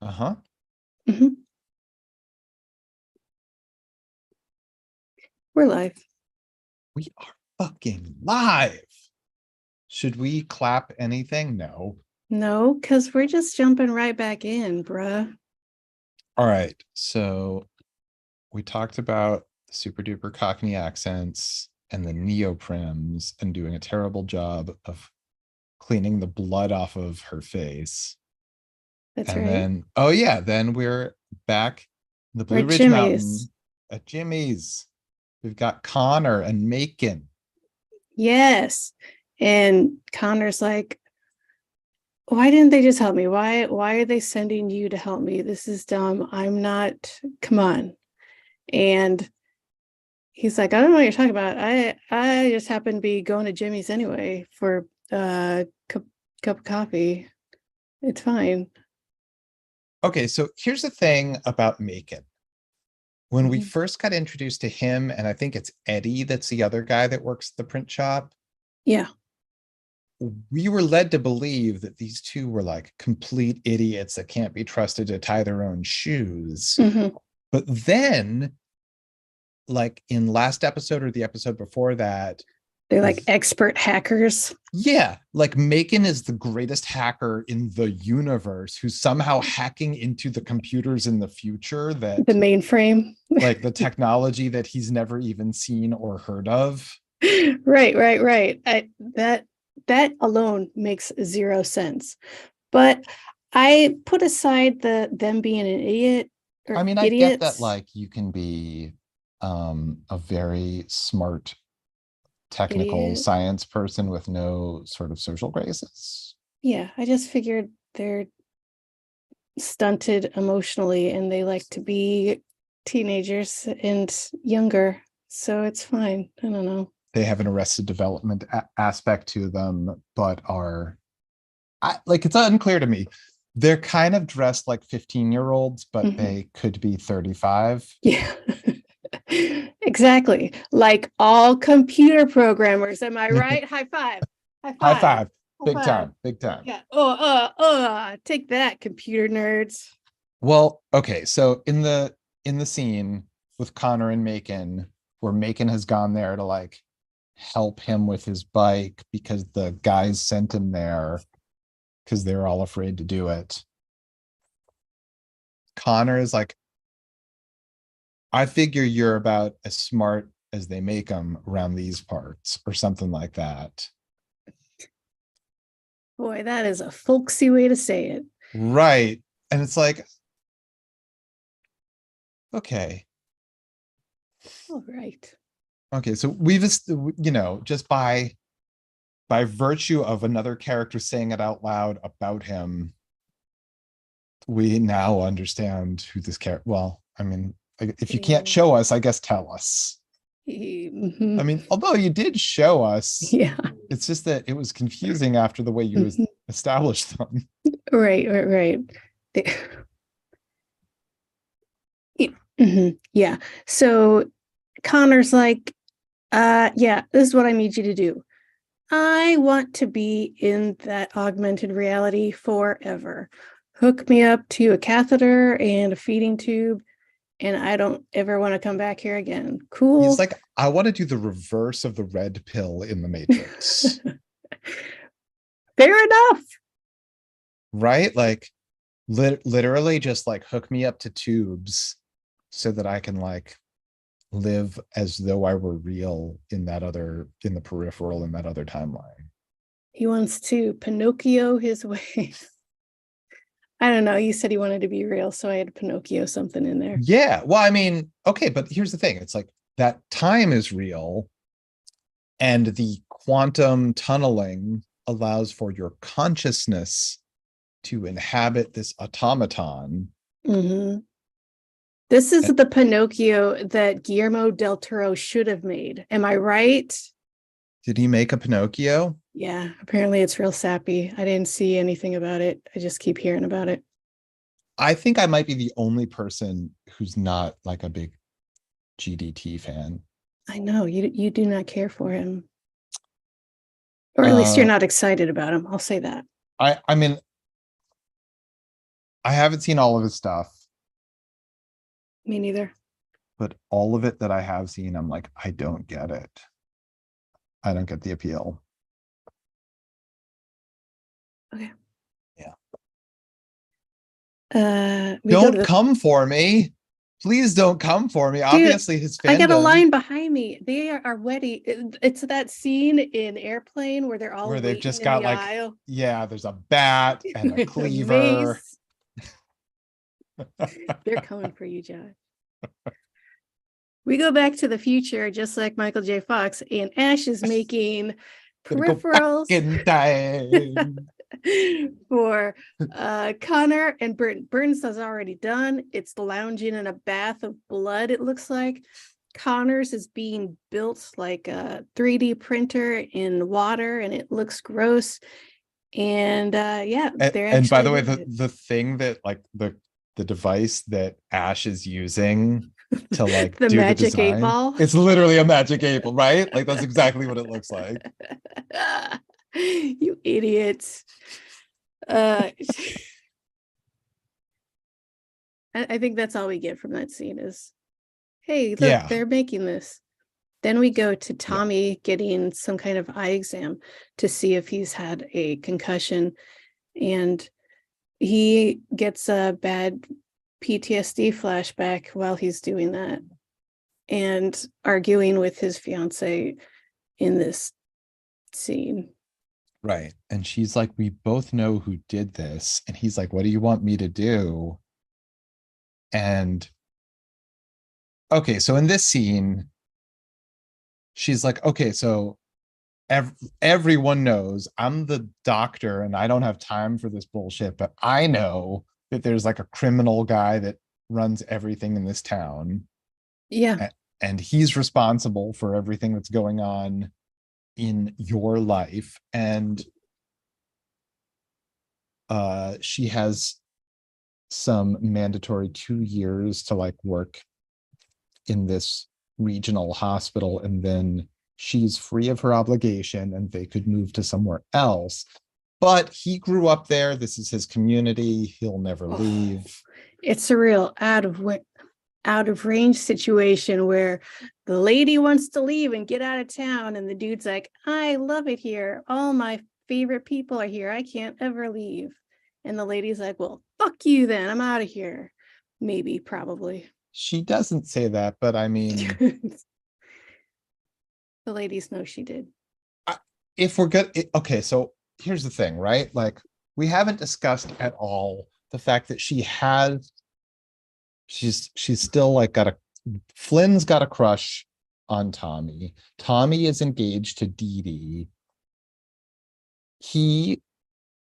Uh-huh. Mhm. We're live. We are fucking live. Should we clap anything? No. No, because we're just jumping right back in, bruh. All right. So we talked about the super duper Cockney accents and the neoprims and doing a terrible job of cleaning the blood off of her face. That's And right. then, oh yeah, then we're back in the We're Blue Ridge Jimmy's. Mountain at Jimmy's. We've got Connor and Macon. Yes. And Connor's like, why didn't they just help me? Why are they sending you to help me? This is dumb. I'm not, come on. And he's like, I don't know what you're talking about. I just happen to be going to Jimmy's anyway for a cup of coffee. It's fine. Okay, so here's the thing about Macon. When we Mhm. first got introduced to him, and I think it's Eddie that's the other guy that works at the print shop, Yeah. we were led to believe that these two were like complete idiots that can't be trusted to tie their own shoes. Mhm. But then, like in last episode or the episode before that, They're like expert hackers. yeah, like Macon is the greatest hacker in the universe who's somehow hacking into the computers in the future that The mainframe. like the technology that he's never even seen or heard of. Right. That alone makes zero sense. But I put aside them being an idiot I or mean, I get that idiots. like you can be a very smart technical Idiot. science person with no sort of social graces. Yeah, I just figured they're stunted emotionally and they like to be teenagers and younger. So it's fine. I don't know. They have an arrested development aspect to them, but are like it's unclear to me. They're kind of dressed like 15-year-olds, but Mhm. they could be 35. Yeah. Exactly. Like all computer programmers. Am I right? High five. High High five. five. High Big five. time. Big time. Yeah. Take that, computer nerds. Well, okay, so in the scene with Connor and Macon, where Macon has gone there to like help him with his bike because the guys sent him there because they're all afraid to do it. Connor is like, I figure you're about as smart as they make them around these parts, or something like that. Boy, that is a folksy way to say it. Right. And it's like, okay. All right. Okay. So we've, just by virtue of another character saying it out loud about him, we now understand who this character. Well, I mean, if you can't Yeah. show us, I guess tell us. I Mhm. mean, although you did show us, Yeah. it's just that it was confusing after the way you Mhm. established them. Right. Mhm. Yeah. So Connor's like, yeah, this is what I need you to do. I want to be in that augmented reality forever. Hook me up to a catheter and a feeding tube, and I don't ever want to come back here again. He's Cool. like, I want to do the reverse of the red pill in the Matrix, Fair enough. right? Like, literally just like hook me up to tubes so that I can like live as though I were real in the peripheral in that other timeline. He wants to Pinocchio his way. I don't know. You said he wanted to be real, so I had Pinocchio something in there. Yeah. Well, I mean, okay, but here's the thing. It's like that time is real and the quantum tunneling allows for your consciousness to inhabit this automaton. Mm-hmm. This is the Pinocchio that Guillermo del Toro should have made. Am I right? Did he make a Pinocchio? Yeah, apparently it's real sappy. I didn't see anything about it. I just keep hearing about it. I think I might be the only person who's not like a big GDT fan. I know you do not care for him. Or at least you're Uh, not excited about him. I'll say that. I mean, I haven't seen all of his stuff, Me neither. but all of it that I have seen, I'm like, I don't get it. I don't get the appeal. Okay. Yeah. We go to Don't the come for me. Please don't come for me. dude. Obviously, his I got a fandom line behind me. They are wedding. It's that scene in Airplane where they're all where they've waiting just in got the like, aisle. yeah, there's a bat and a The cleaver. mace. They're coming for you, Josh. We go back to the future, just like Michael J. Fox, and Ash is making Gonna go back peripherals in time. for Connor and Burton. Burton's is already done. It's lounging in a bath of blood, it looks like. Connor's is being built like a 3D printer in water, and it looks gross. And yeah, they're And by actually the way, doing it. the thing that like the device that Ash is using to like The do the magic 8 ball. design, it's literally a magic eight ball, right? Like that's exactly what it looks like. You idiots. Uh, I think that's all we get from that scene is, hey, look, Yeah. they're making this. Then we go to Yeah. Tommy getting some kind of eye exam to see if he's had a concussion. And he gets a bad PTSD flashback while he's doing that and arguing with his fiance in this scene. Right. And she's like, we both know who did this. And he's like, what do you want me to do? And okay, so in this scene, she's like, okay, so everyone knows I'm the doctor and I don't have time for this bullshit, but I know that there's like a criminal guy that runs everything in this town. Yeah. And he's responsible for everything that's going on in your life. And she has some mandatory 2 years to like work in this regional hospital, and then she's free of her obligation and they could move to somewhere else. But he grew up there. This is his community. He'll never leave. It's a real out of range situation where the lady wants to leave and get out of town, and the dude's like, I love it here. All my favorite people are here. I can't ever leave. And the lady's like, well, fuck you then. I'm out of here. Maybe, probably. She doesn't say that, but I mean, the ladies know she did. if we're good, okay, so here's the thing, right? Like, we haven't discussed at all the fact that she's still like Flynn's got a crush on Tommy. Tommy is engaged to Dee Dee. He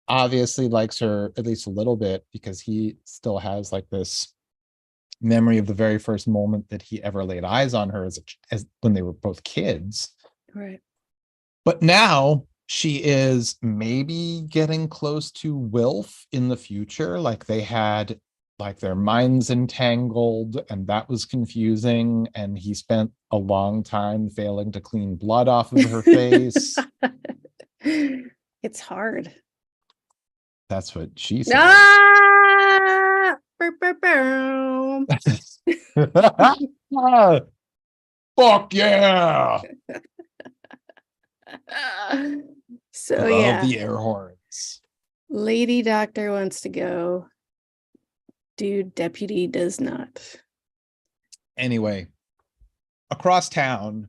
obviously likes her at least a little bit because he still has like this memory of the very first moment that he ever laid eyes on her as when they were both kids. Right. But now she is maybe getting close to Wilf in the future. Like they had like their minds entangled, and that was confusing. And he spent a long time failing to clean blood off of her face. It's hard. That's what she said. Ah! Fuck yeah. So Love yeah, the air horns. lady doctor wants to go. Dude deputy does not. Anyway, across town,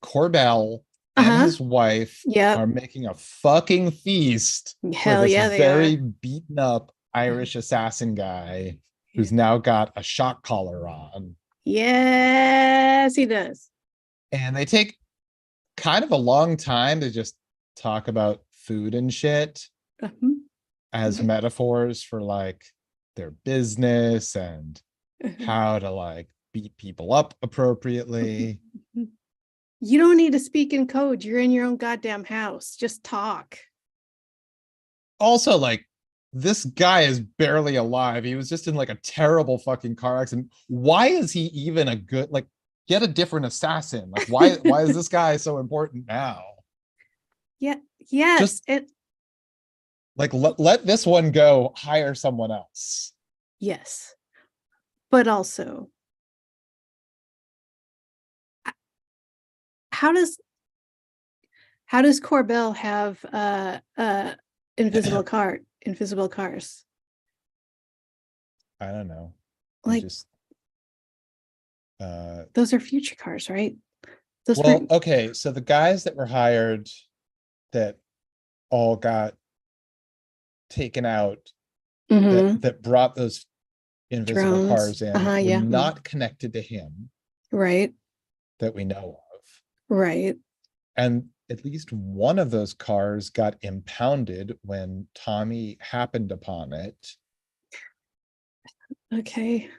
Corbell and his wife Yep. are making a fucking feast for Hell this yeah, they very are. beaten up Irish assassin guy who's now got a shock collar on. Yes, he does. And they take kind of a long time to just talk about food and shit as metaphors for like their business and how to like beat people up appropriately. You don't need to speak in code. You're in your own goddamn house. Just talk. Also, like, this guy is barely alive. He was just in like a terrible fucking car accident. Why is he even a good, like, get a different assassin? Like, why is this guy so important now? Yeah. Yes. Just Like let this one go, hire someone else. Yes. But also, how does Corbell have invisible cars? I don't know. He Like, just uh those are future cars, right? Those well, weren't. okay, so the guys that were hired that all got taken out, Mhm. that brought those invisible Drones. cars in Uh-huh, were yeah. not connected to him Right. that we know of. Right. And at least one of those cars got impounded when Tommy happened upon it. Okay.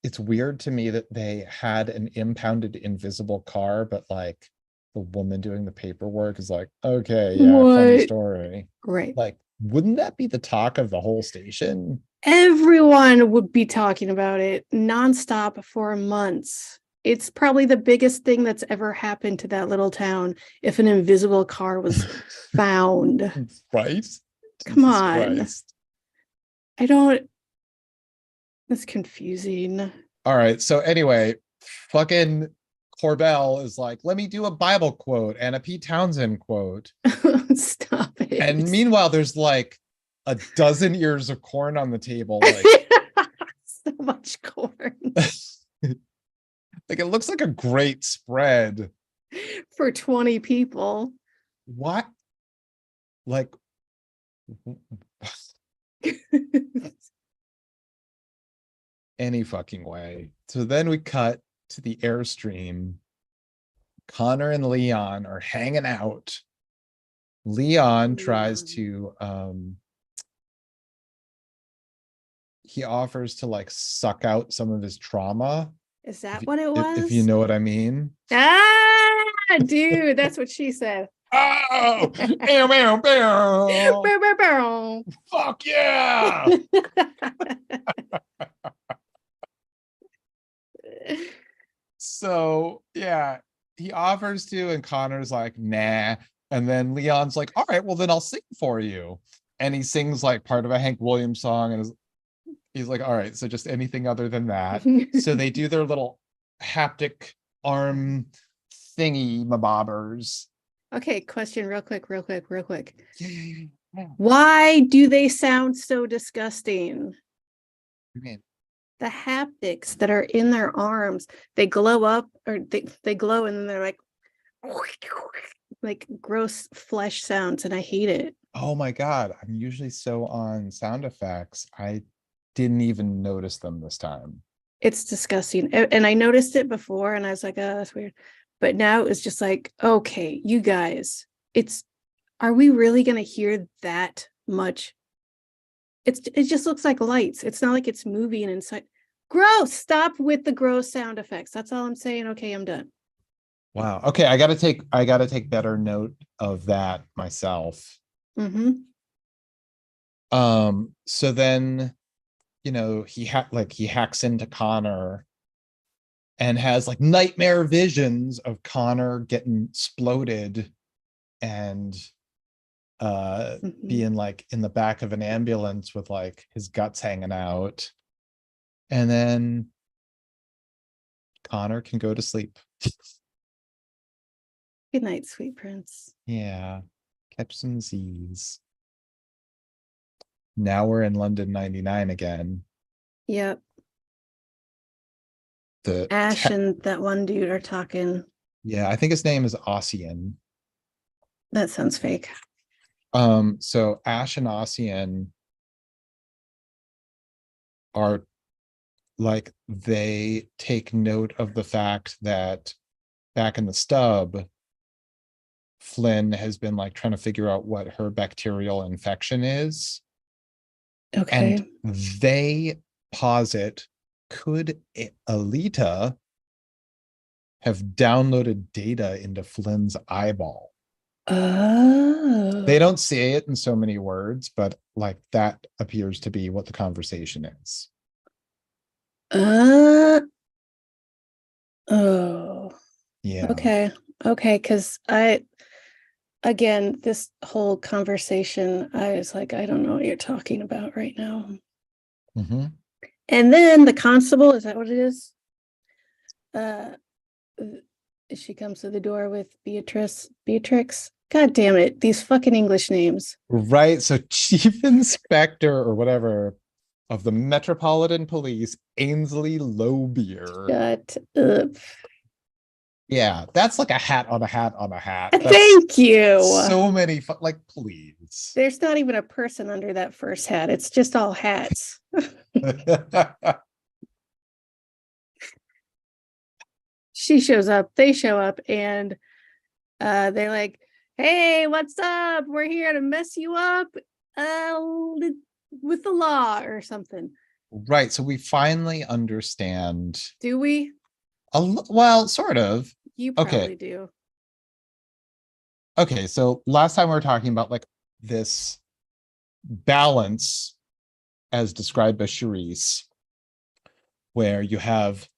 It's weird to me that they had an impounded invisible car, but like the woman doing the paperwork is like, okay, yeah, funny What? story. Right. Like, wouldn't that be the talk of the whole station? Everyone would be talking about it nonstop for months. It's probably the biggest thing that's ever happened to that little town if an invisible car was found. Right? Come Jesus on. Christ. I don't, that's confusing. All right. So anyway, fucking Corbell is like, let me do a Bible quote and a Pete Townsend quote. Stop And it. meanwhile, there's like a dozen ears of corn on the table. Like, So much corn like it looks like a great spread. for 20 people. What? Like, any fucking way. So then we cut to the Airstream. Connor and Leon are hanging out. Leon tries Leon. to he offers to like suck out some of his trauma, Is that what it if you was? know what I mean. Ah, dude, that's what she said. Oh, bow, bow, bow. Bow, bow, bow. Fuck yeah. So yeah, he offers to, and Connor's like, nah. And then Leon's like, all right, well then I'll sing for you. And he sings like part of a Hank Williams song, and he's like, all right, so just anything other than that. So they do their little haptic arm thingy mabobbers. Okay, question real quick, real quick, real quick. Yeah, yeah, yeah, yeah. Why do they sound so disgusting? Man. The haptics that are in their arms, they glow up or they glow and then they're like gross flesh sounds, and I hate it. Oh my God, I'm usually so on sound effects. I didn't even notice them this time. It's disgusting. And I noticed it before and I was like, oh, that's weird. But now it's just like, okay, you guys, are we really going to hear that much? It just looks like lights. It's not like it's moving inside. Gross. Stop with the gross sound effects. That's all I'm saying. Okay, I'm done. Wow. Okay, I gotta take better note of that myself. Mm-hmm. So then, he hacks into Connor and has like nightmare visions of Connor getting exploded and Mm-hmm. being like in the back of an ambulance with like his guts hanging out. And then Connor can go to sleep. Good night, sweet prince. Yeah. Catch some Z's. Now we're in London 99 again. Yep. The Ash te- and that one dude are talking. yeah, I think his name is Ossian. That sounds fake. So Ash and Ossian are like, they take note of the fact that back in the stub, Flynn has been like trying to figure out what her bacterial infection is. And Okay. they posit, could Alita have downloaded data into Flynn's eyeball? They Oh. don't say it in so many words, but like that appears to be what the conversation is. Uh oh. Yeah. Okay. Okay, because again, this whole conversation, I was like, I don't know what you're talking about right now. Mm-hmm. And then the constable, is that what it is? Uh, she comes to the door with Beatrix. God damn it, these fucking English names. Right. So Chief Inspector or whatever of the Metropolitan Police, Ainsley Lowbeer. Shut up. Yeah, that's like a hat on a hat on a hat. That's Thank you. so many, like, please. There's not even a person under that first hat. It's just all hats. She shows up, they show up, and they're like, hey, what's up? We're here to mess you up uh, with the law or something. Right. So we finally understand Do we? well, sort of. You Okay. probably do. Okay. So last time we were talking about like this balance as described by Charisse, where you have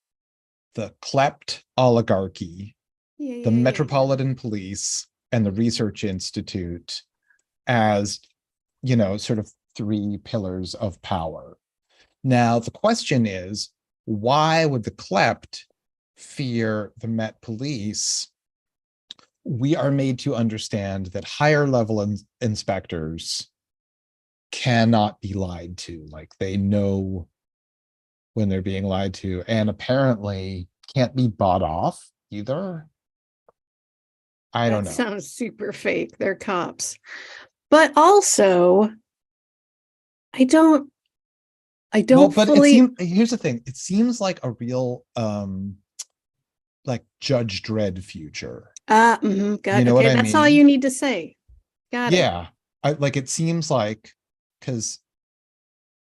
the klept oligarchy, the Yeah. Metropolitan Police, and the Research Institute as, you know, sort of three pillars of power. Now, the question is, why would the klept fear the Met Police? We are made to understand that higher level inspectors cannot be lied to. Like, they know when they're being lied to, and apparently can't be bought off either. I don't That know. sounds super fake. They're cops. But also, I don't I Well, don't but it fully seems, here's the thing, it seems like a real like Judge Dredd future. You God. know what Okay, I that's all mean? you need to say. Got it. Yeah. I like, it seems like, because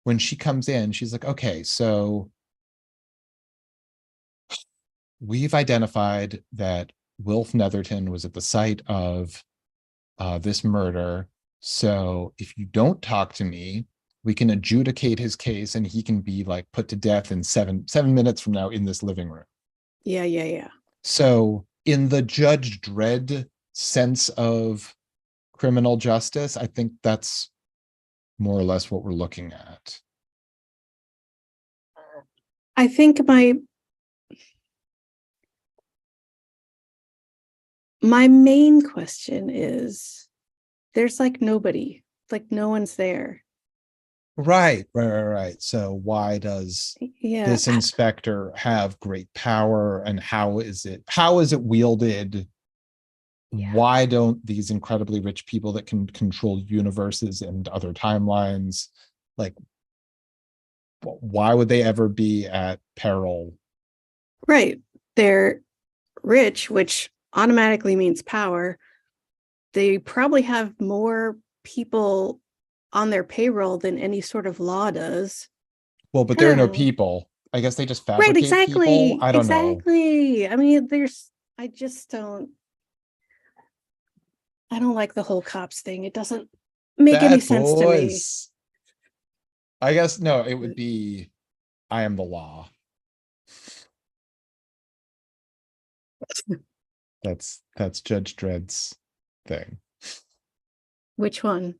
when she comes in, she's like, okay, so we've identified that Wilf Netherton was at the site of this murder. So if you don't talk to me, we can adjudicate his case and he can be like put to death in 7 minutes from now in this living room. Yeah. So in the Judge Dredd sense of criminal justice, I think that's more or less what we're looking at. I think my main question is there's like nobody, like no one's there. Right. So why does Yeah. this inspector have great power, and how is it wielded? Yeah. Why don't these incredibly rich people that can control universes and other timelines, like, why would they ever be at peril? Right. They're rich, which automatically means power. They probably have more people on their payroll than any sort of law does. Well, but I there are don't no know. people. I guess they just Right, fabricate people. exactly. I don't know. Exactly. I mean, I just I don't like the whole cops thing. It doesn't make any Bad sense to me. boys. I guess no, it would be I am the law. That's Judge Dredd's thing. Which one?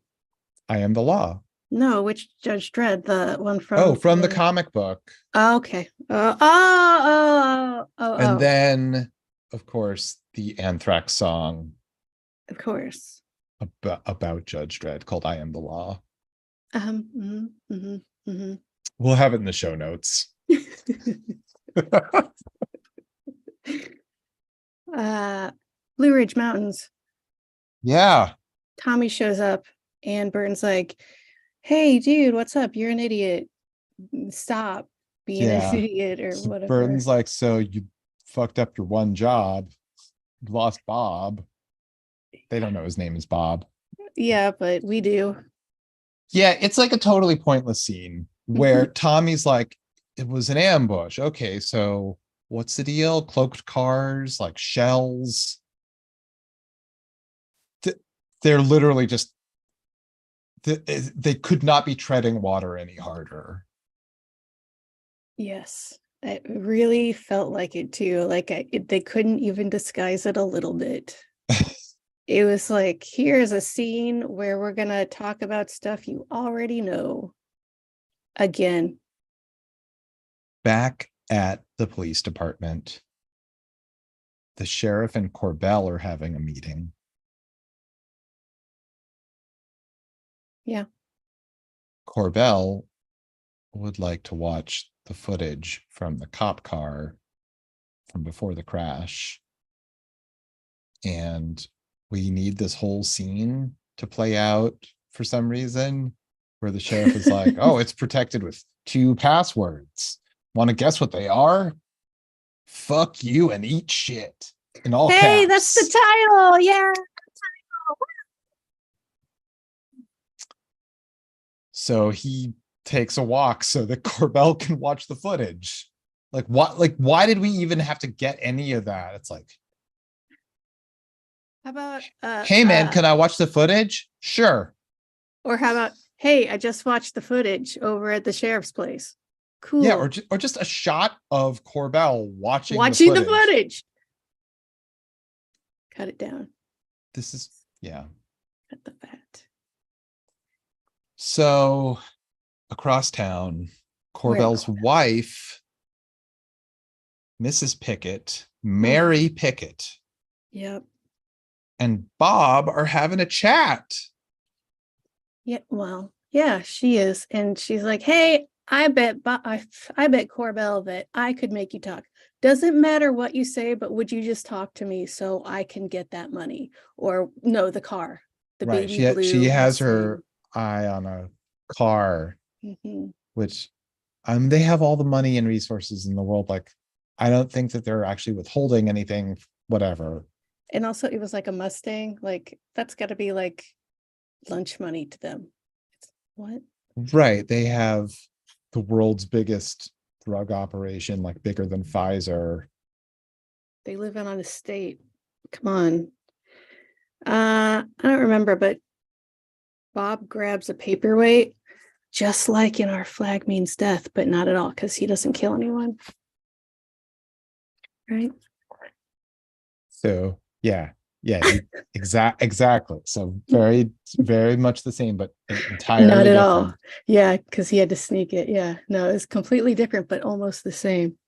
I am the law. No, which Judge Dredd? The one Oh, from from the comic book. Oh, okay. And then, of course, the Anthrax song Of course. about Judge Dredd called I Am the Law. Mhm, mhm, mhm. We'll have it in the show notes. uh Blue Ridge Mountains. Yeah. Tommy shows up and Burton's like, hey dude, what's up? You're an idiot. Stop being an Yeah. idiot or So whatever. Burton's like, so you fucked up your one job. You lost Bob. They don't know his name is Bob. Yeah, but we do. Yeah, it's like a totally pointless scene where Tommy's like, it was an ambush. Okay, so what's the deal? Cloaked cars, like shells. They're literally just, they could not be treading water any harder. Yes. It really felt like it too. Like they couldn't even disguise it a little bit. It was like, here's a scene where we're gonna talk about stuff you already know. Again. Back at the police department, the sheriff and Corbell are having a meeting. Yeah. Corbell would like to watch the footage from the cop car from before the crash. And we need this whole scene to play out for some reason, where the sheriff is like, oh, it's protected with 2 passwords. Want to guess what they are? Fuck you and eat shit in all Hey, caps. that's the title. Yeah. So he takes a walk so that Corbell can watch the footage. Like what? Like why did we even have to get any of that? It's like, How about hey man, can I watch the footage? Sure. or how about, hey, I just watched the footage over at the sheriff's place. Cool. Yeah, or just a shot of Corbell watching the footage. Cut it down. This is, yeah. Cut the fat. So across town, Corbell's wife, Mrs. Pickett, Mary Pickett, Yep. and Bob are having a chat. Yeah, well, yeah, she is. And she's like, hey, I bet Corbell that I could make you talk. Doesn't matter what you say, but would you just talk to me so I can get that money? Or no, the car, the Right. baby blue. She has thing. her eye on a car, Mhm. which they have all the money and resources in the world. Like, I don't think that they're actually withholding anything, whatever. And also it was like a Mustang. Like that's gotta be like lunch money to them. What? Right. They have the world's biggest drug operation, like bigger than Pfizer. They live on an estate. Come on. I don't remember, but Bob grabs a paperweight, just like in Our Flag Means Death, but not at all, because he doesn't kill anyone. Right? So yeah, exactly. So very much the same, but entirely not at different. all. Yeah, because he had to sneak it. Yeah, no, it's completely different, but almost the same.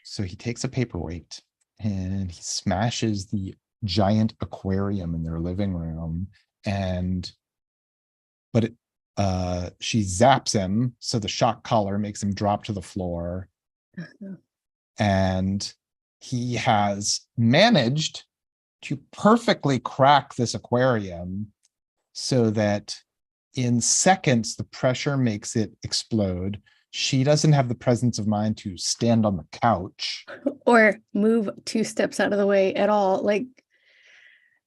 So he takes a paperweight and he smashes the giant aquarium in their living room, and she zaps him, so the shock collar makes him drop to the floor. And he has managed to perfectly crack this aquarium so that in seconds the pressure makes it explode. She doesn't have the presence of mind to stand on the couch or move 2 steps out of the way at all. Like,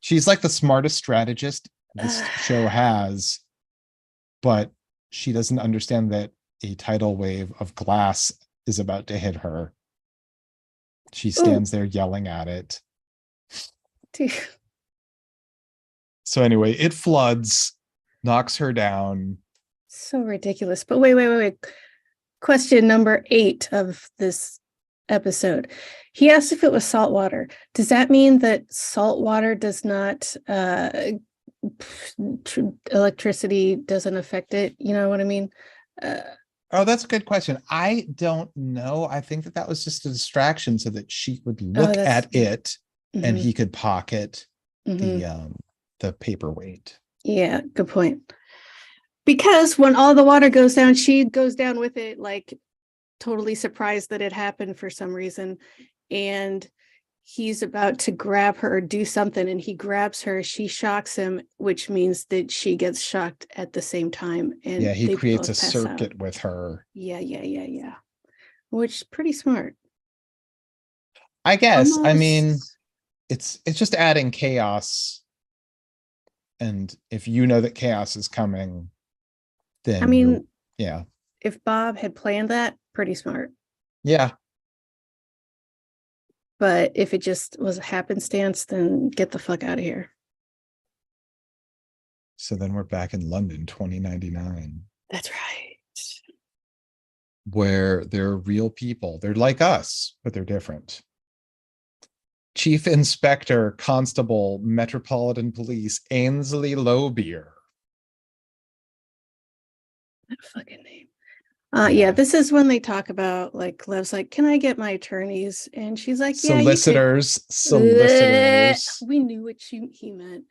she's like the smartest strategist this show has, but she doesn't understand that a tidal wave of glass is about to hit her. She stands there yelling at it. So anyway, it floods, knocks her down. So ridiculous. But wait. Question number 8 of this episode. He asked if it was salt water. Does that mean that salt water does not electricity doesn't affect it? You know what I mean? Oh, that's a good question. I don't know. I think that was just a distraction so that she would look at it and he could pocket the paperweight. Yeah, good point. Because when all the water goes down, she goes down with it, like totally surprised that it happened for some reason. And he's about to grab her or do something, and he grabs her. She shocks him, which means that she gets shocked at the same time. And yeah, he creates a circuit with her. Yeah. Which is pretty smart. I guess. Almost. I mean, it's just adding chaos. And if you know that chaos is coming, then I mean, yeah. If Bob had planned that, pretty smart. Yeah. But if it just was a happenstance, then get the fuck out of here. So then we're back in London, 2099. That's right. Where they're real people. They're like us, but they're different. Chief Inspector Constable Metropolitan Police Ainsley Lowbeer. That fucking name. Yeah. This is when they talk about like Lev's like, can I get my attorneys? And she's like, yeah, you can. Solicitors. We knew what he meant.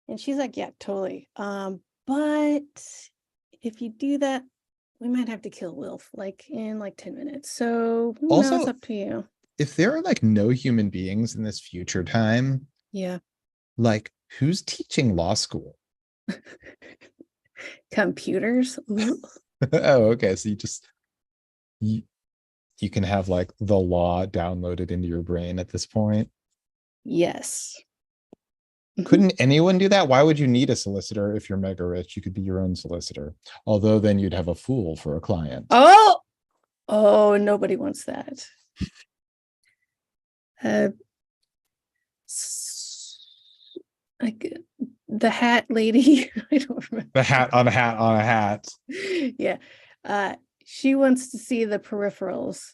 And she's like, yeah, totally. But if you do that, we might have to kill Wilf like in like 10 minutes. So no, it's Also, up to you. if there are like no human beings in this future time, Yeah. like who's teaching law school? Computers. Oh, okay. So you, you can have like the law downloaded into your brain at this point. Yes. Couldn't anyone do that? Why would you need a solicitor if you're mega rich? You could be your own solicitor. Although then you'd have a fool for a client. Oh, nobody wants that. Like the hat lady. I don't remember. The hat on a hat on a hat. Yeah. She wants to see the peripherals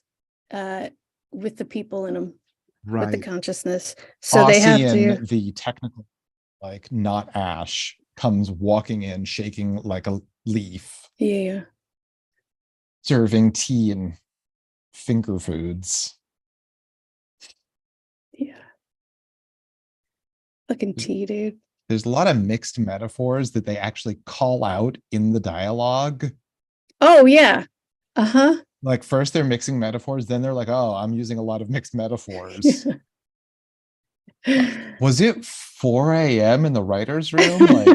with the people in them, with the consciousness. So they have to. The technical, like not Ash, comes walking in, shaking like a leaf, Yeah. serving tea and finger foods. Yeah. Fucking tea, dude. There's a lot of mixed metaphors that they actually call out in the dialogue. Oh, yeah. Uh-huh. Like first they're mixing metaphors, then they're like, oh, I'm using a lot of mixed metaphors. Was it 4 a.m. in the writer's room? Like,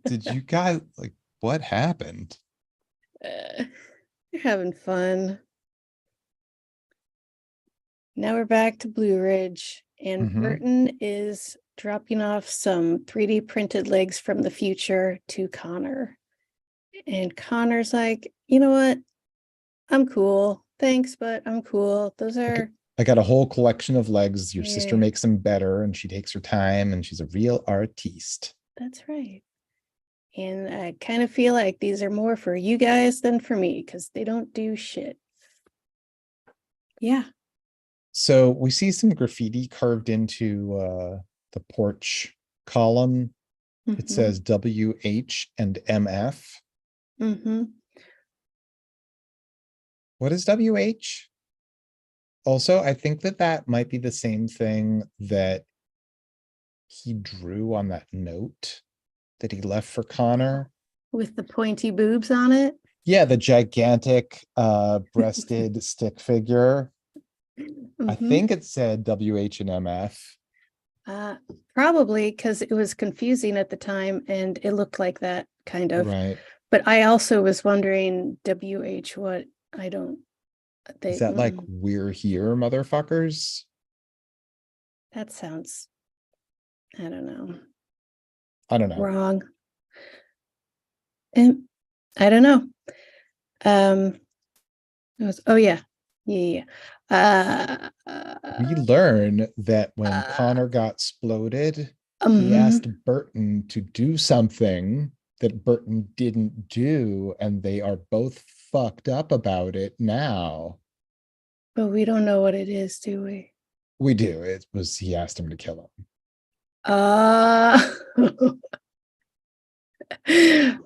did you guys like what happened? You're having fun. Now we're back to Blue Ridge, and Burton is dropping off some 3D printed legs from the future to Connor. And Connor's like, you know what? I'm cool. Thanks, but I'm cool. Those are. I got a whole collection of legs. Your sister makes them better and she takes her time and she's a real artiste. That's right. And I kind of feel like these are more for you guys than for me because they don't do shit. Yeah. So we see some graffiti carved into the porch column. It says WH and MF. What is WH? Also, I think that might be the same thing that he drew on that note that he left for Connor. With the pointy boobs on it? Yeah, the gigantic breasted stick figure. I think it said WH and MF. Probably because it was confusing at the time and it looked like that kind of. Right. But I also was wondering WH what I don't. Is that like we're here, motherfuckers? That sounds, I don't know. Wrong. And I don't know. Oh yeah. We learn that when Connor got exploded, he asked Burton to do something that Burton didn't do, and they are both fucked up about it now. But we don't know what it is, do we? We do. It was he asked him to kill him. Blah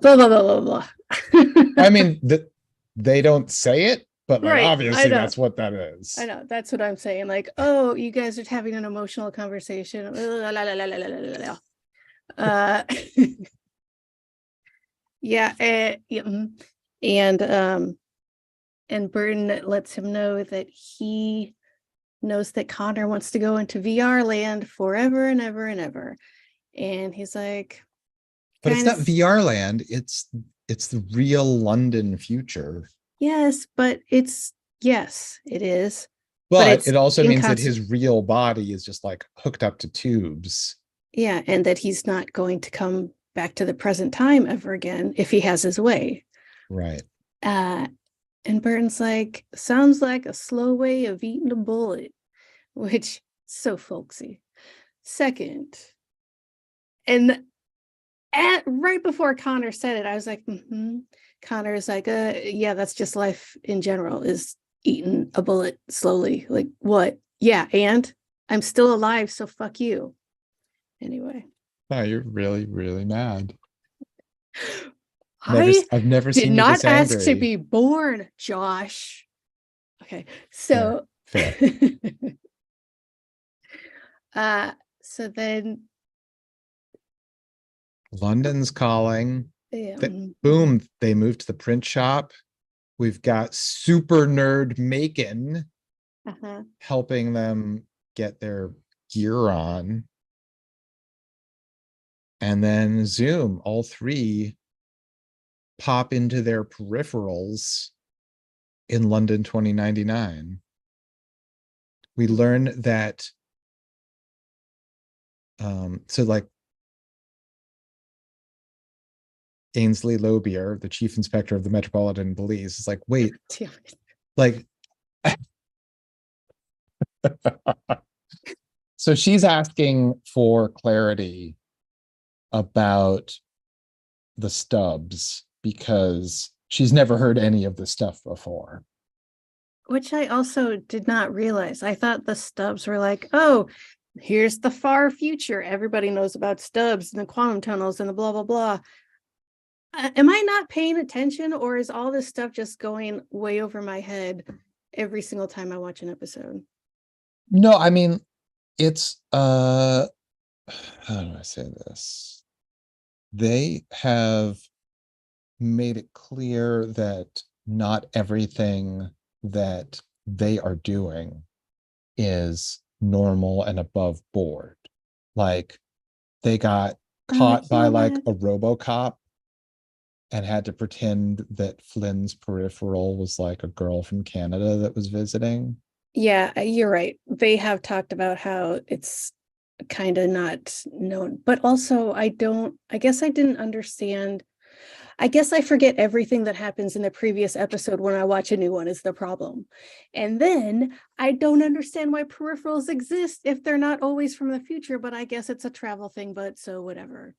blah blah blah blah. I mean, they don't say it, but like right, obviously that's what that is. I know, that's what I'm saying. Like, oh, you guys are having an emotional conversation. Yeah, and Burton lets him know that he knows that Connor wants to go into VR land forever and ever and ever. And he's like, but it's not VR land, it's the real London future. Yes, but yes, it is. But it also means that his real body is just like hooked up to tubes. Yeah, and that he's not going to come back to the present time ever again if he has his way. Right. And Burton's like, sounds like a slow way of eating a bullet, which so folksy. Second, and right before Connor said it, I was like, Connor's like, yeah, that's just life in general, is eating a bullet slowly. Like, what? Yeah, and I'm still alive, so fuck you. Anyway. Oh, you're really, really mad. I I've never did seen you not this ask to angry. be born, Josh. Okay, Fair, so fair. uh so then London's calling. mhm. Boom, they moved to the print shop. We've got super nerd Macon Uh-huh. helping them get their gear on. And then Zoom, all three pop into their peripherals in London 2099. We learn that so like Ainsley Lobier, the chief inspector of the Metropolitan Police, is like, wait, Damn it. like so she's asking for clarity about the stubs because she's never heard any of this stuff before. Which I also did not realize. I thought the stubs were like, oh, here's the far future. Everybody knows about stubs and the quantum tunnels and the blah, blah, blah. Am I not paying attention, or is all this stuff just going way over my head every single time I watch an episode? No, I mean, it's how do I say this? They have made it clear that not everything that they are doing is normal and above board. Like they got caught by like a RoboCop and had to pretend that Flynn's peripheral was like a girl from Canada that was visiting. Yeah, you're right. They have talked about how it's kind of not known, but also I guess I didn't understand. I guess I forget everything that happens in the previous episode when I watch a new one is the problem. And then I don't understand why peripherals exist if they're not always from the future, but I guess it's a travel thing, but so whatever.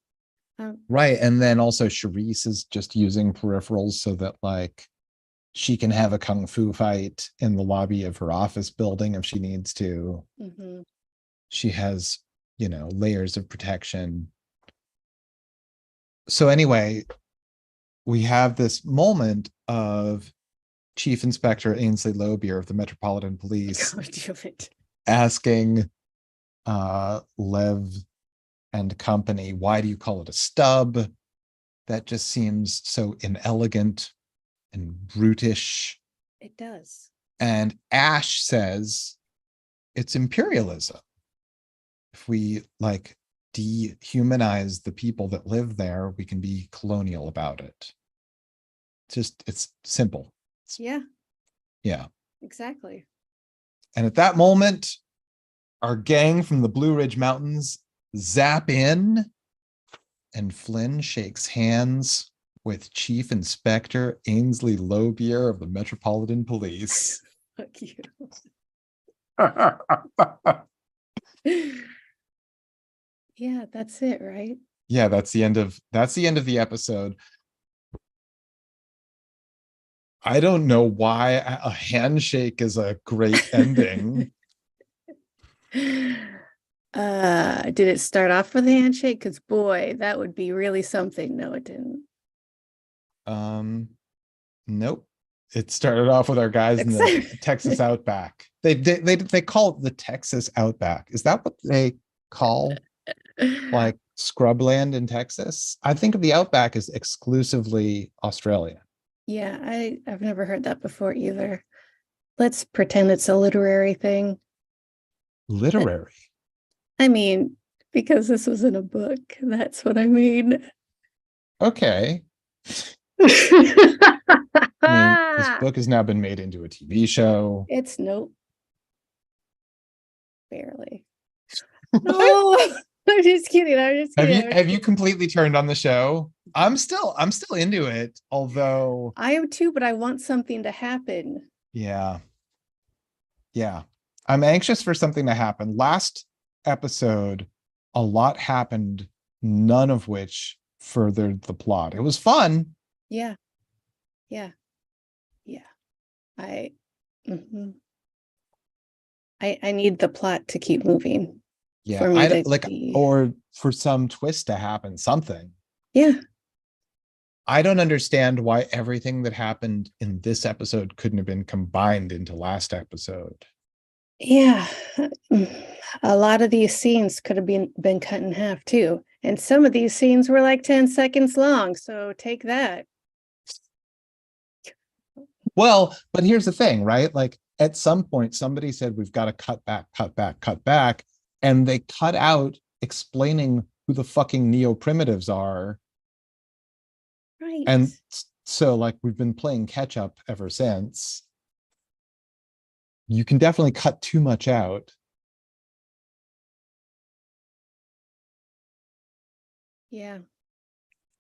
Right. And then also Charisse is just using peripherals so that like she can have a kung fu fight in the lobby of her office building if she needs to. Mhm. She has, you know, layers of protection. So anyway, we have this moment of Chief Inspector Ainsley Lobier of the Metropolitan Police God damn it. asking Lev and company, why do you call it a stub? That just seems so inelegant and brutish. It does. And Ash says it's imperialism. If we like dehumanize the people that live there, we can be colonial about it. It's simple. Yeah, Yeah. exactly. And at that moment, our gang from the Blue Ridge Mountains zap in, and Flynn shakes hands with Chief Inspector Ainsley Lobier of the Metropolitan Police. Fuck you. Yeah, that's it, right? Yeah, that's the end of the episode. I don't know why a handshake is a great ending. Did it start off with a handshake? Because boy, that would be really something. No, it didn't. Nope. It started off with our guys in the Texas Outback. They call it the Texas Outback. Is that what they call like scrubland in Texas? I think of the Outback as exclusively Australian. Yeah, I've never heard that before either. Let's pretend it's a literary thing. Literary. I mean, because this was in a book, that's what I mean. Okay. I mean, this book has now been made into a TV show. It's nope, barely. What? No, I'm just kidding. I'm just Have kidding. you completely turned on the show? I'm still into it, although I am too, but I want something to happen. yeah. Yeah. I'm anxious for something to happen. Last episode, a lot happened, none of which furthered the plot. It was fun. Yeah, yeah, yeah. I. Mhm. I need the plot to keep moving Yeah, for me I to like, be. or for some twist to happen, something. Yeah. I don't understand why everything that happened in this episode couldn't have been combined into last episode. Yeah. A lot of these scenes could have been cut in half too. And some of these scenes were like 10 seconds long. So take that. Well, but here's the thing, right? Like at some point, somebody said, we've got to cut back, cut back, cut back. And they cut out explaining who the fucking neo primitives are. And Right. so, like, we've been playing catch up ever since. You can definitely cut too much out. Yeah.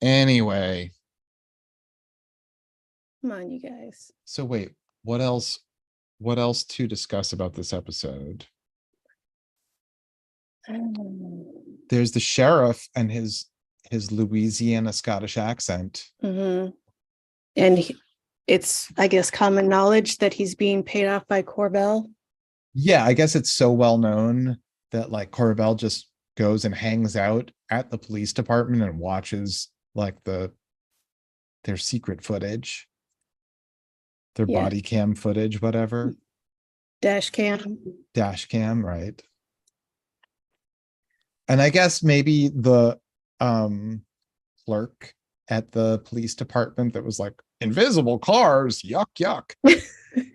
Anyway, Come on, you guys. so wait, what else? What else to discuss about this episode? There's the sheriff and his Louisiana Scottish accent. Mm-hmm. And it's, I guess, common knowledge that he's being paid off by Corbell. Yeah, I guess it's so well known that like Corbell just goes and hangs out at the police department and watches like their secret footage, their Yeah. body cam footage, whatever. Dash cam. Dash cam, right? And I guess maybe the clerk at the police department that was like, invisible cars, yuck, yuck.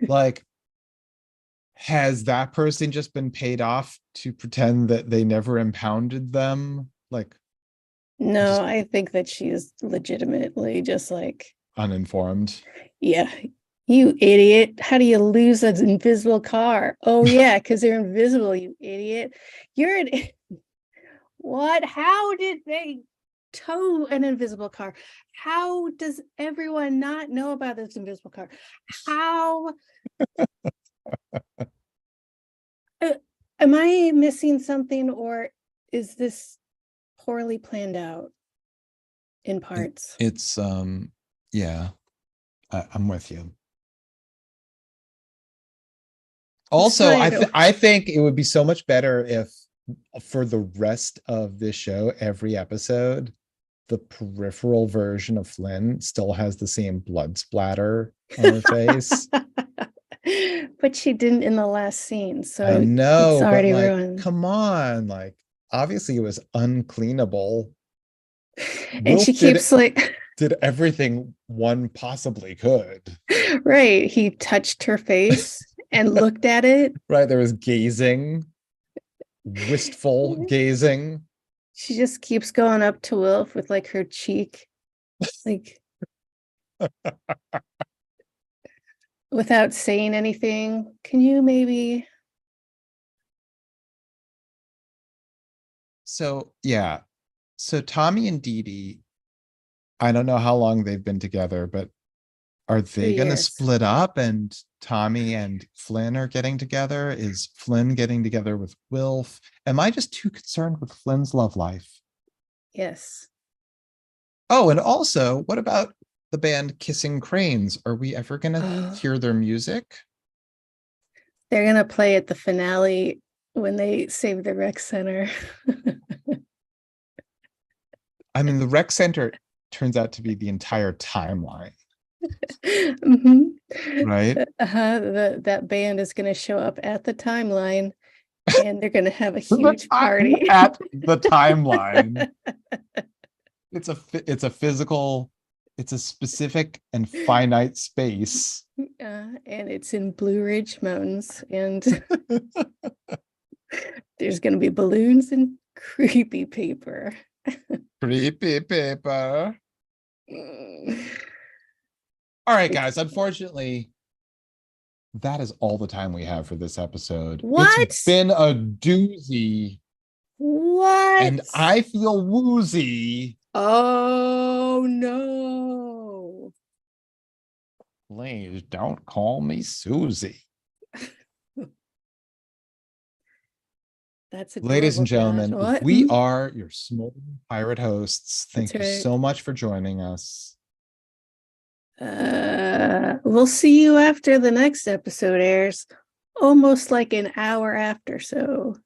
Like, has that person just been paid off to pretend that they never impounded them? Like, No, just I think that she's legitimately just like, uninformed. yeah, you idiot. How do you lose an invisible car? Oh, yeah, because they're invisible, you idiot. You're an what? How did they tow an invisible car? How does everyone not know about this invisible car? How am I missing something, or is this poorly planned out in parts? It's yeah, I'm with you. Also, I think it would be so much better if for the rest of this show, every episode, the peripheral version of Flynn still has the same blood splatter on her face. But she didn't in the last scene, so I it's know, but already like, ruined. come on, like, obviously it was uncleanable. And she Wilf keeps like, did everything one possibly could. right, he touched her face and looked at it. Right, there was gazing, wistful gazing. She just keeps going up to Wilf with like her cheek, like without saying anything. Can you maybe? So yeah, so Tommy and Dee Dee, I don't know how long they've been together, but are they 3 going to years. split up and Tommy and Flynn are getting together? Is Flynn getting together with Wilf? Am I just too concerned with Flynn's love life? Yes. Oh, and also, what about the band Kissing Cranes? Are we ever going to hear their music? They're gonna play at the finale when they save the rec center. I mean, the rec center turns out to be the entire timeline. Mm-hmm. Right? That band is going to show up at the timeline and they're going to have a huge party. At the timeline. It's a physical, it's a specific and finite space. And it's in Blue Ridge Mountains, and there's going to be balloons and creepy paper. Creepy paper. All right, guys. Unfortunately, that is all the time we have for this episode. What? It's been a doozy. What? And I feel woozy. Oh no. Please don't call me Susie. That's Ladies and adorable, gentlemen, Josh. we are your smoldering pirate hosts. Thank That's you right. so much for joining us. We'll see you after the next episode airs. almost like an hour after. So